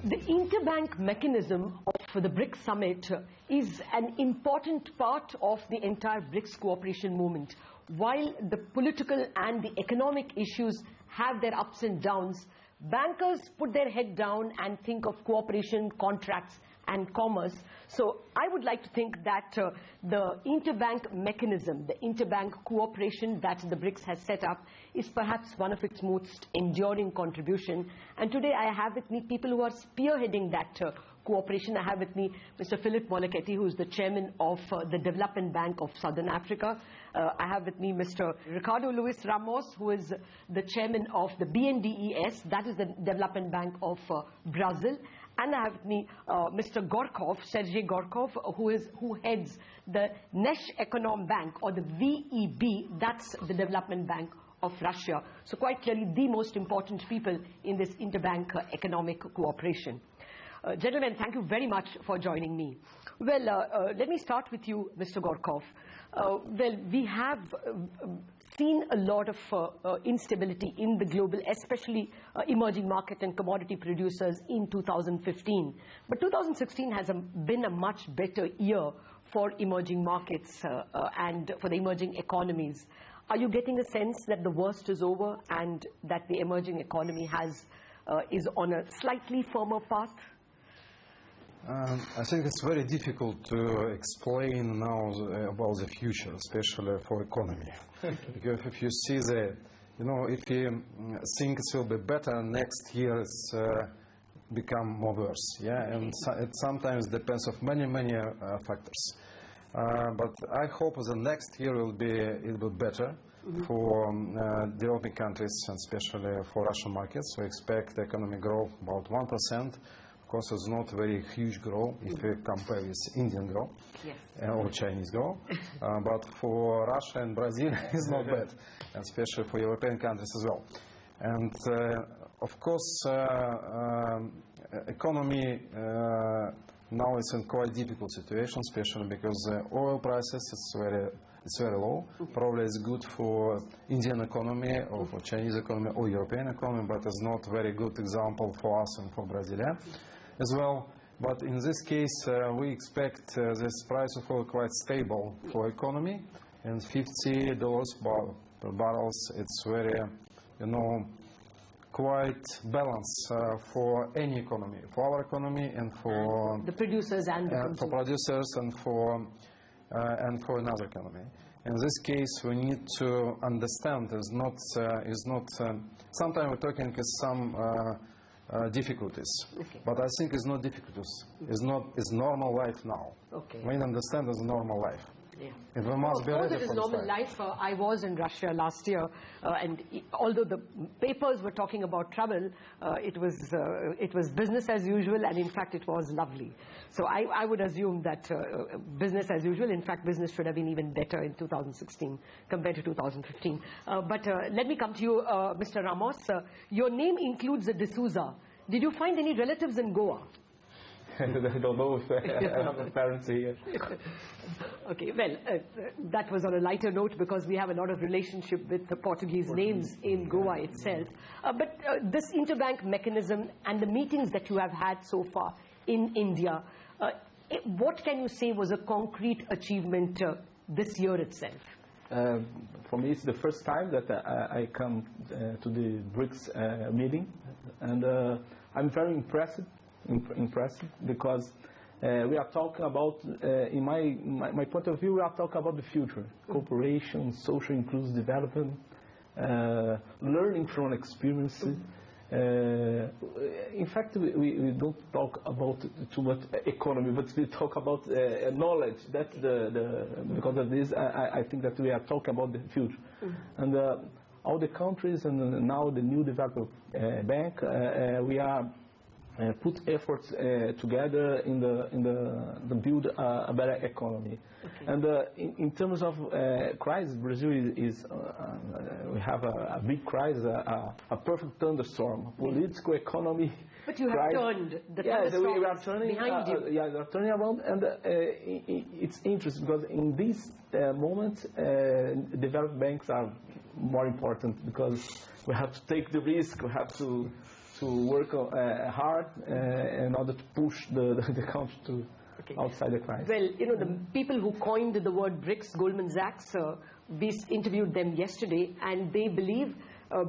The interbank mechanism of the Brics summit is an important part of the entire Brics cooperation movement. While the political and the economic issues have their ups and downs, bankers put their head down and think of cooperation, contracts and commerce. So I would like to think that the interbank mechanism, the interbank cooperation that the Brics has set up is perhaps one of its most enduring contribution. And today I have with me people who are spearheading that cooperation. I have with me Mr. Philip Moleketi, who is the chairman of the Development Bank of Southern Africa. I have with me Mr. Ricardo Luis Ramos, who is the chairman of the BNDES, that is the Development Bank of Brazil. And I have with me Mr. Gorkov, Sergei Gorkov, who heads the Nesh Econom Bank, or the VEB, that's the Development Bank of Russia. So quite clearly the most important people in this interbank economic cooperation. Gentlemen, thank you very much for joining me. Well, let me start with you, Mr. Gorkov. Well, we have seen a lot of instability in the global, especially emerging market and commodity producers in 2015. But 2016 has been a much better year for emerging markets and for the emerging economies. Are you getting a sense that the worst is over and that the emerging economy is on a slightly firmer path? I think it's very difficult to explain now about the future, especially for economy. Because if you see if you think it will be better next year, it's become more worse. Yeah, and it sometimes depends on many factors. But I hope the next year will be better for developing countries, and especially for Russian markets. We expect economic growth about 1%. Of course, it's not very huge growth if you compare with Indian growth or Chinese growth. But for Russia and Brazil, it's not bad, and especially for European countries as well. And of course, economy now is in quite difficult situation, especially because oil prices it's very low. Probably it's good for Indian economy or for Chinese economy or European economy, but it's not very good example for us and for Brazil as well. But in this case, we expect this price of oil quite stable for economy, and $50 per barrels. It's very, quite balanced for any economy, for our economy and for the producers and for producers and for another economy. In this case, we need to understand is not. Sometimes we're talking some difficulties, but I think it's not difficulties. It's normal life now. We understand it's normal life. Yeah. And we must be ready it is for normal life. I was in Russia last year, and although the papers were talking about trouble, it was business as usual, and in fact it was lovely. So I would assume that business as usual. In fact, business should have been even better in 2016 compared to 2015. But let me come to you, Mr. Ramos. Your name includes a D'Souza. Did you find any relatives in Goa? I don't know if I have parents here. Okay, well, that was on a lighter note because we have a lot of relationship with the Portuguese names in Goa itself. But this interbank mechanism and the meetings that you have had so far in India, what can you say was a concrete achievement this year itself? For me, it's the first time that I come to the Brics meeting, and I'm very impressed because we are talking about, in my point of view, we are talking about the future, cooperation, social inclusive development, learning from experiences. In fact, we don't talk about too much economy, but we talk about knowledge. That's because of this, I think that we are talking about the future. And all the countries and now the new development bank, we are put efforts together in the build a better economy. And in terms of crisis, Brazil is we have a big crisis, a perfect thunderstorm, political economy. But you have turned the thunderstorm we are turning behind you. Yeah, we are turning around, and it's interesting because in this moment, developed banks are more important because we have to take the risk, we have to to work hard in order to push the country to outside the crisis. Well, you know, the people who coined the word Brics, Goldman Sachs, we interviewed them yesterday, and they believe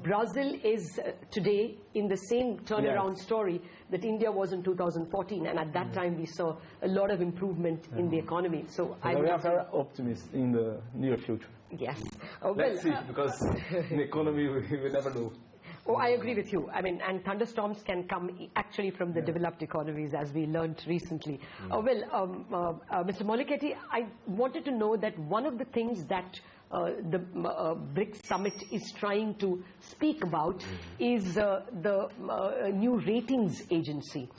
Brazil is today in the same turnaround story that India was in 2014, and at that time we saw a lot of improvement in the economy. So we are very optimistic in the near future. Yes. Let's see, because in the economy we never know. Oh, I agree with you. I mean, and thunderstorms can come actually from the developed economies, as we learned recently. Mr. Moleketi, I wanted to know that one of the things that the BRICS summit is trying to speak about is the new ratings agency.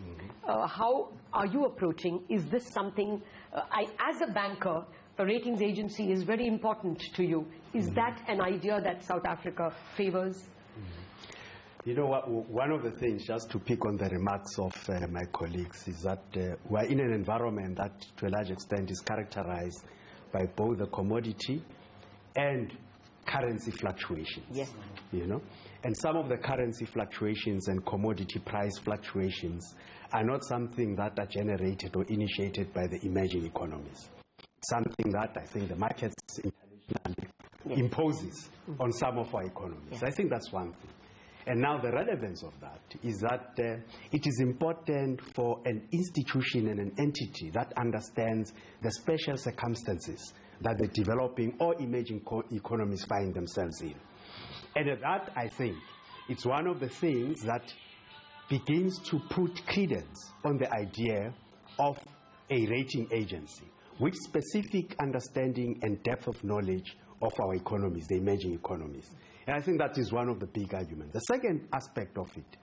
How are you approaching? Is this something, as a banker, a ratings agency is very important to you. Is that an idea that South Africa favors? You know what, one of the things, just to pick on the remarks of my colleagues, is that we're in an environment that to a large extent is characterized by both the commodity and currency fluctuations. Yes. You know, and some of the currency fluctuations and commodity price fluctuations are not something that are generated or initiated by the emerging economies. Something that I think the markets internationally imposes on some of our economies. I think that's one thing. And now the relevance of that is that it is important for an institution and an entity that understands the special circumstances that the developing or emerging economies find themselves in. And at that, I think, it's one of the things that begins to put credence on the idea of a rating agency with specific understanding and depth of knowledge of our economies, the emerging economies. And I think that is one of the big arguments. The second aspect of it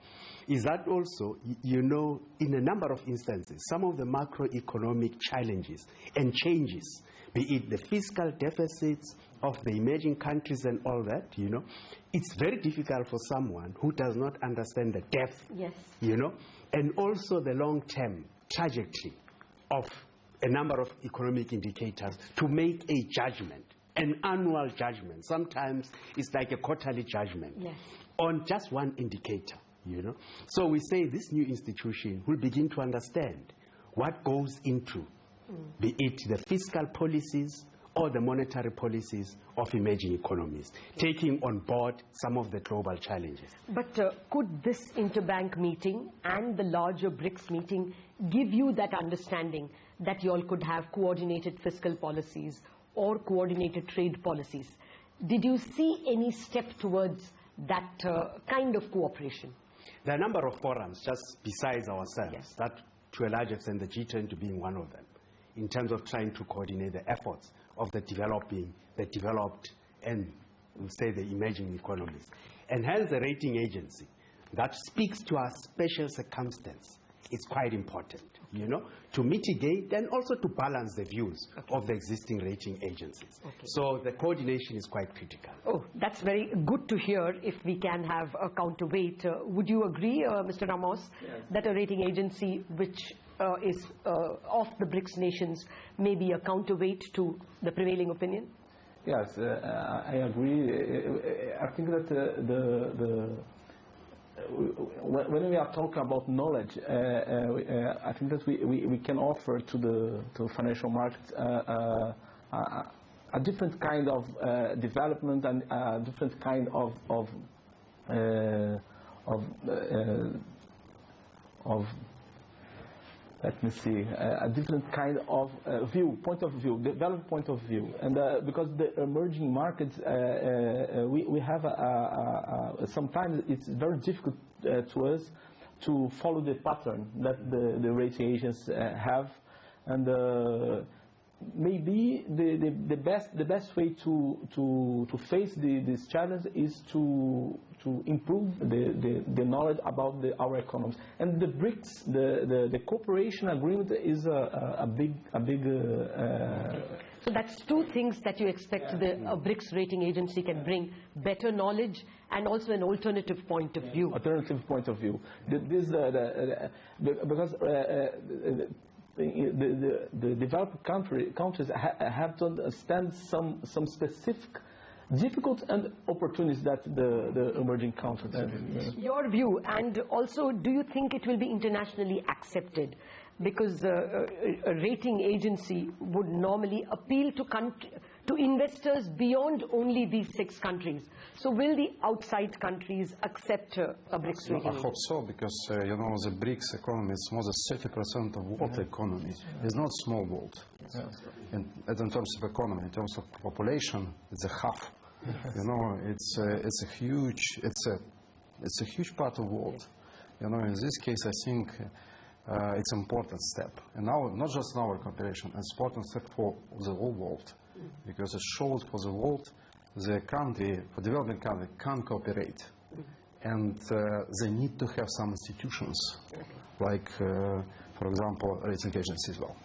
is that also, you know, in a number of instances, some of the macroeconomic challenges and changes, be it the fiscal deficits of the emerging countries and all that, you know, it's very difficult for someone who does not understand the depth, you know, and also the long-term trajectory of a number of economic indicators to make a judgment. An annual judgment. Sometimes it's like a quarterly judgment on just one indicator, you know. So we say this new institution will begin to understand what goes into, be it the fiscal policies or the monetary policies of emerging economies, taking on board some of the global challenges. But could this Interbank meeting and the larger BRICS meeting give you that understanding that you all could have coordinated fiscal policies or coordinated trade policies? Did you see any step towards that kind of cooperation? There are a number of forums, just besides ourselves, that to a large extent the G20 being one of them, in terms of trying to coordinate the efforts of the developing, the developed, and we'll say the emerging economies. And hence the rating agency that speaks to our special circumstance is quite important, you know, to mitigate and also to balance the views of the existing rating agencies. So the coordination is quite critical. Oh, that's very good to hear if we can have a counterweight. Would you agree, Mr. Ramos, that a rating agency which is of the BRICS nations may be a counterweight to the prevailing opinion? Yes, I agree. I think that when we are talking about knowledge, I think that we can offer to the financial markets a different kind of development and a different kind of let me see, a different kind of point of view, developed point of view. And because the emerging markets, we have sometimes it's very difficult to us to follow the pattern that the rating agents have. And maybe the best way to face this challenge is to improve the knowledge about our economies. And the BRICS, the cooperation agreement is a big. So that's two things that you expect the BRICS rating agency can bring: better knowledge and also an alternative point of view. Alternative point of view. Because the developed countries have to understand some specific difficult and opportunities that the emerging countries have. Your view, and also, do you think it will be internationally accepted? Because a rating agency would normally appeal to investors beyond only these 6 countries. So will the outside countries accept a BRICS rating? I hope so, because you know, the BRICS economy is more than 30% of world economy. It's not small world. In terms of economy, in terms of population, it's a half. You know, it's a huge part of the world. You know, in this case, I think it's an important step, and now not just in our cooperation, it's an important step for the whole world, because it shows for the world the country, for developing country, can cooperate, and they need to have some institutions, like, for example, rating agencies as well.